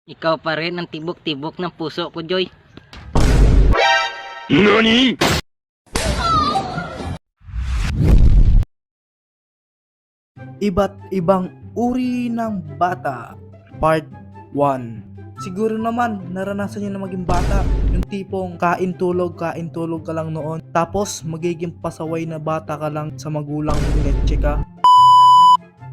Ikaw pa rin ang tibok-tibok ng puso ko, Joy. NANI?! Iba't ibang uri ng bata, Part 1. Siguro naman, naranasan nyo na maging bata. Yung tipong kain-tulog ka lang noon. Tapos, magiging pasaway na bata ka lang sa magulang ng leche ka.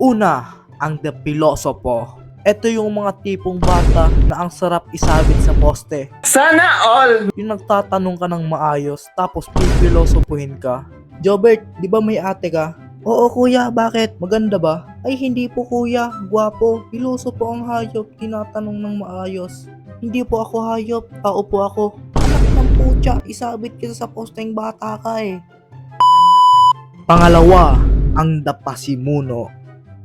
Una, ang The Pilosopo. Ito yung mga tipong bata na ang sarap isabit sa poste. Sana all! Yung nagtatanong ka ng maayos, tapos pipilosopuhin ka. Jobert, di ba may ate ka? Oo kuya, bakit? Maganda ba? Ay hindi po kuya, gwapo. Piloso po ang hayop, tinatanong ng maayos. Hindi po ako hayop, tao po ako. Anak ng putya, isabit kita sa posteng bata ka eh. Pangalawa, ang dapasimuno.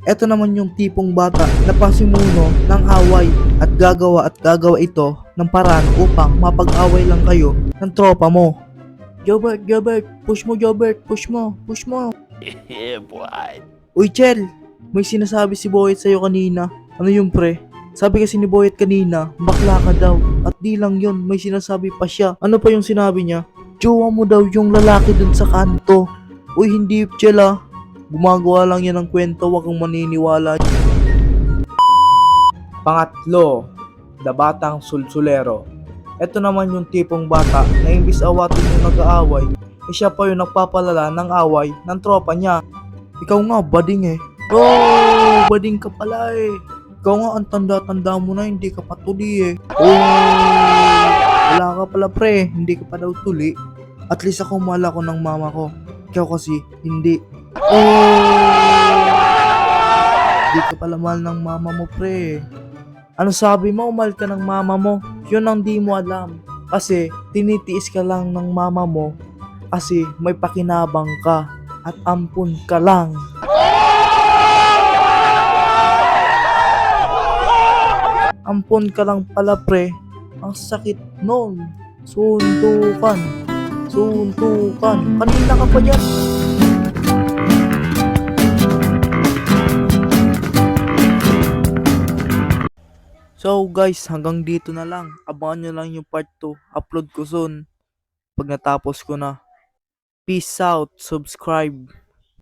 Ito naman yung tipong bata na pasimuno ng away at gagawa ito ng paraan upang mapag-away lang kayo ng tropa mo. Jobert, push mo Jobert, push mo. Yeah, boy. Uy, Chel, may sinasabi si Boyet sa'yo kanina. Ano yung pre? Sabi kasi ni Boyet kanina, bakla ka daw. At di lang yun, may sinasabi pa siya. Ano pa yung sinabi niya? Jowa mo daw yung lalaki dun sa kanto. Uy, hindi, Chel ah. Gumagawa lang yan ng kwento, wag kang maniniwala. Pangatlo, the batang sulsulero. Ito naman yung tipong bata na imbis awatin yung nag-aaway, siya pa yung nagpapalala ng away ng tropa niya. Ikaw nga, bading eh. Oh, bading ka pala eh. Ikaw nga, ang tanda-tanda mo na, hindi ka pa tuli eh. Oh, wala ka pala pre, hindi ka pa daw tuli. At least ako mahal ako ng mama ko. Ikaw kasi, hindi. Oh, hindi ka pala mahal ng mama mo pre. Ano sabi mo, mahal ka ng mama mo? Yun ang di mo alam. Kasi, tinitiis ka lang ng mama mo kasi may pakinabang ka at ampun ka lang. Ampun ka lang pala pre. Ang sakit nun. Suntukan. Kanina ka pa dyan. So guys, hanggang dito na lang. Abangan nyo lang yung part 2. Upload ko soon pag natapos ko na. Peace out, subscribe.